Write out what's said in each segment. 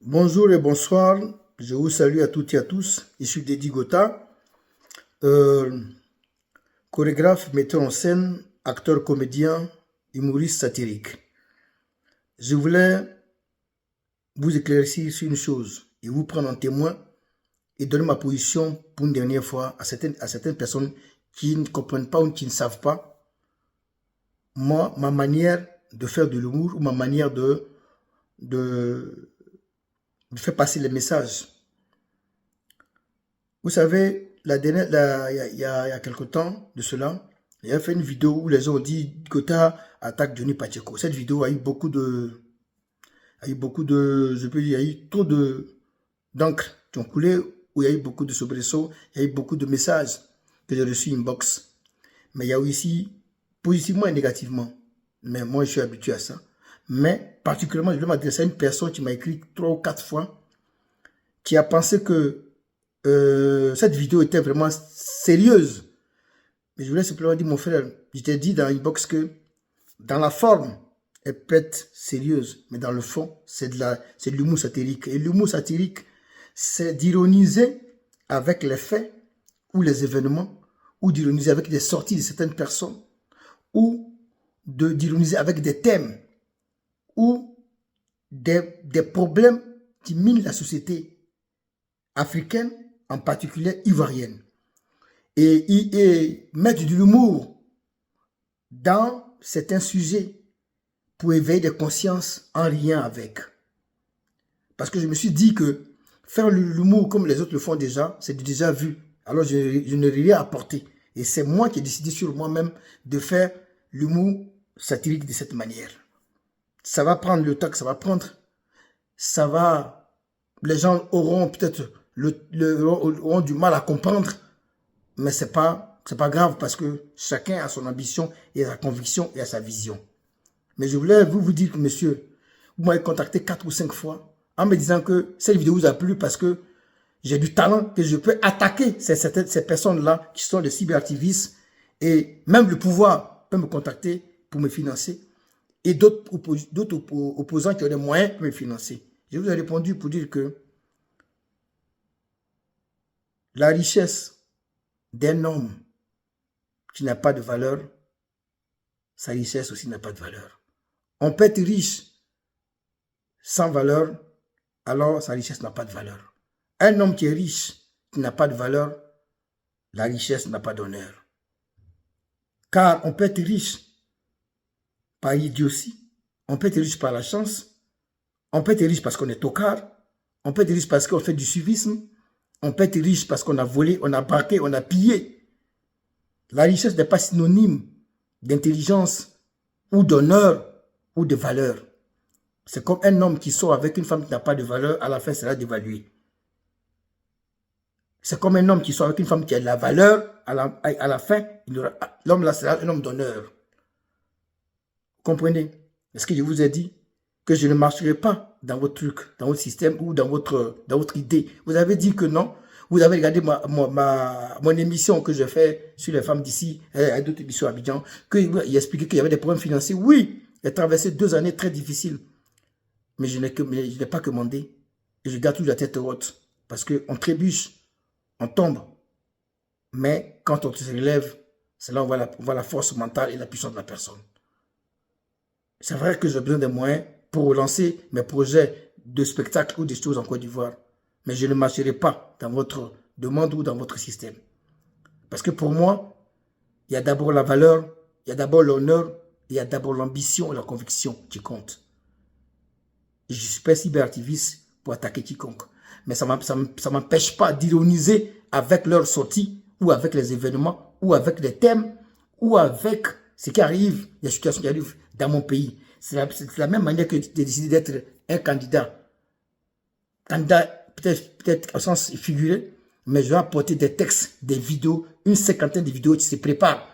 Bonjour et bonsoir, je vous salue à toutes et à tous. Je suis Dédi Gota, euh, chorégraphe, metteur en scène, acteur, comédien, humoriste satirique. Je voulais vous éclaircir sur une chose et vous prendre en témoin et donner ma position pour une dernière fois à certaines personnes qui ne comprennent pas ou qui ne savent pas moi, ma manière de faire de l'humour ou ma manière de faire passer les messages. Vous savez, il y a quelque temps de cela, j'ai fait une vidéo où les gens ont dit Gota attaque Johnny Pacheco. Cette vidéo je peux dire, il y a eu trop d'encre qui ont coulé, où il y a eu beaucoup de soubresauts, il y a eu beaucoup de messages que j'ai reçus inbox. Mais il y a aussi positivement et négativement. Mais moi, je suis habitué à ça. Mais particulièrement, je vais m'adresser à une personne qui m'a écrit 3 ou 4 fois, qui a pensé que cette vidéo était vraiment sérieuse. Mais je voulais simplement dire, mon frère, je t'ai dit dans l'inbox que dans la forme, elle peut être sérieuse, mais dans le fond, c'est de l'humour satirique. Et l'humour satirique, c'est d'ironiser avec les faits ou les événements, ou d'ironiser avec des sorties de certaines personnes, ou d'ironiser avec des thèmes, ou des problèmes qui minent la société africaine, en particulier ivoirienne. Et mettre de l'humour dans certains sujets pour éveiller des consciences en lien avec. Parce que je me suis dit que faire l'humour comme les autres le font déjà, c'est déjà vu. Alors je n'ai rien apporté. Et c'est moi qui ai décidé sur moi-même de faire l'humour satirique de cette manière. Ça va prendre le temps que ça va prendre. Les gens auront peut-être auront du mal à comprendre, mais c'est pas grave parce que chacun a son ambition et sa conviction et a sa vision. Mais je voulais vous dire que monsieur, vous m'avez contacté 4 ou 5 fois en me disant que cette vidéo vous a plu parce que j'ai du talent, que je peux attaquer ces personnes-là qui sont des cyberactivistes et même le pouvoir peut me contacter pour me financer et d'autres opposants qui ont des moyens pour me financer. Je vous ai répondu pour dire que la richesse d'un homme qui n'a pas de valeur, sa richesse aussi n'a pas de valeur. On peut être riche sans valeur, alors sa richesse n'a pas de valeur. Un homme qui est riche, qui n'a pas de valeur, la richesse n'a pas d'honneur. Car on peut être riche par idiotie, on peut être riche par la chance, on peut être riche parce qu'on est tocard, on peut être riche parce qu'on fait du suivisme, on peut être riche parce qu'on a volé, on a braqué, on a pillé. La richesse n'est pas synonyme d'intelligence ou d'honneur ou de valeur. C'est comme un homme qui sort avec une femme qui n'a pas de valeur, à la fin sera dévalué. C'est comme un homme qui sort avec une femme qui a de la valeur, à la fin, l'homme là sera un homme d'honneur. Vous comprenez? Est-ce que je vous ai dit que je ne marcherai pas dans votre truc, dans votre système ou dans votre idée? Vous avez dit que non. Vous avez regardé mon émission que je fais sur les femmes d'ici, à d'autres émissions à Abidjan, qu'il expliquait qu'il y avait des problèmes financiers. Oui, j'ai traversé 2 années très difficiles. Mais je n'ai pas commandé. Et je garde toujours la tête haute. Parce qu'on trébuche, on tombe. Mais quand on se relève, c'est là où on voit la force mentale et la puissance de la personne. C'est vrai que j'ai besoin de moyens pour relancer mes projets de spectacle ou des choses en Côte d'Ivoire. Mais je ne marcherai pas dans votre demande ou dans votre système. Parce que pour moi, il y a d'abord la valeur, il y a d'abord l'honneur, il y a d'abord l'ambition et la conviction qui comptent. Je ne suis pas cyberactiviste pour attaquer quiconque. Mais ça ne m'empêche pas d'ironiser avec leurs sorties, ou avec les événements, ou avec les thèmes, ou avec ce qui arrive, les situations qui arrivent dans mon pays. C'est la même manière que j'ai décidé d'être un candidat. Candidat peut-être au sens figuré, mais je vais apporter des textes, des vidéos, une 50aine de vidéos qui se préparent,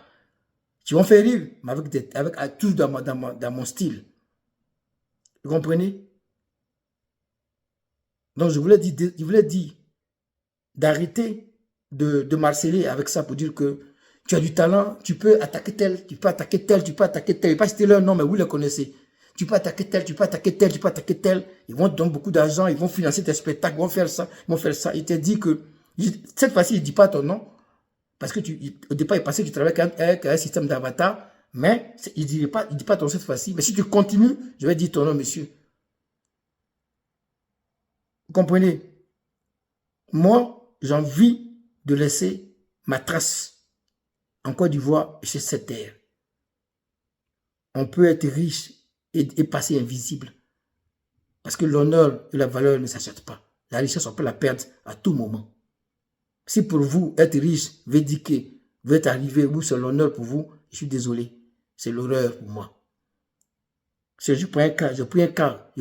qui vont faire rire, mais avec tout dans mon style. Vous comprenez? Donc, je voulais dire d'arrêter de marceler avec ça pour dire que tu as du talent, tu peux attaquer tel, tu peux attaquer tel, tu peux attaquer tel. Je ne vais pas citer leur nom, mais vous les connaissez. tu peux attaquer tel, tu peux attaquer tel, tu peux attaquer tel. Ils vont te donner beaucoup d'argent, ils vont financer tes spectacles, ils vont faire ça, ils vont faire ça. Il te dit que, cette fois-ci, il ne dit pas ton nom, parce que au départ, il pensait que tu travaillais avec un système d'avatar, mais il ne dit pas ton nom cette fois-ci. Mais si tu continues, je vais dire ton nom, monsieur. Vous comprenez? Moi, j'ai envie de laisser ma trace en Côte d'Ivoire sur cette terre. On peut être riche et passer invisible. Parce que l'honneur et la valeur ne s'achètent pas. La richesse, on peut la perdre à tout moment. Si pour vous, être riche veut dire que veut être arrivé, ou c'est l'honneur pour vous, je suis désolé. C'est l'horreur pour moi. Si je prends un cas, Je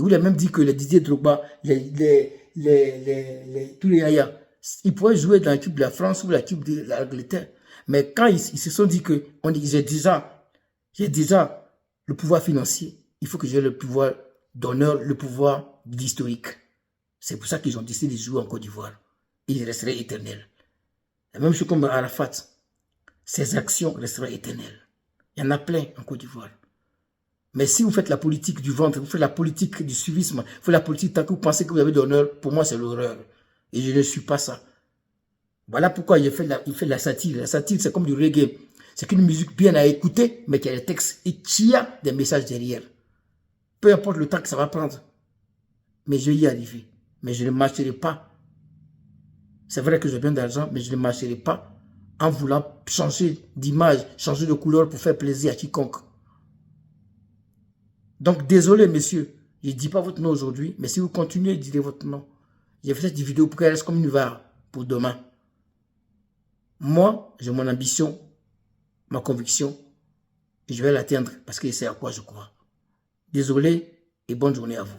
vous ai même dit que les Didier Drogba, tous les Yaya, ils pourraient jouer dans l'équipe de la France ou l'équipe de l'Angleterre. Mais quand ils se sont dit que j'ai déjà le pouvoir financier, il faut que j'ai le pouvoir d'honneur, le pouvoir d'historique. C'est pour ça qu'ils ont décidé de jouer en Côte d'Ivoire. Ils resteraient éternels. La même chose comme Arafat. Ses actions resteraient éternelles. Il y en a plein en Côte d'Ivoire. Mais si vous faites la politique du ventre, vous faites la politique du suivisme, vous faites la politique tant que vous pensez que vous avez de l'honneur, pour moi c'est l'horreur. Et je ne suis pas ça. Voilà pourquoi il fait la satire. La satire, c'est comme du reggae. C'est une musique bien à écouter, mais qui a des textes et qui a des messages derrière. Peu importe le temps que ça va prendre. Mais je vais y arriver. Mais je ne marcherai pas. C'est vrai que j'ai besoin d'argent, mais je ne marcherai pas en voulant changer d'image, changer de couleur pour faire plaisir à quiconque. Donc, désolé, messieurs, je ne dis pas votre nom aujourd'hui, mais si vous continuez, direz votre nom. J'ai fait cette vidéo pour qu'elle reste comme une var pour demain. Moi, j'ai mon ambition, ma conviction, et je vais l'atteindre parce que c'est à quoi je crois. Désolé et bonne journée à vous.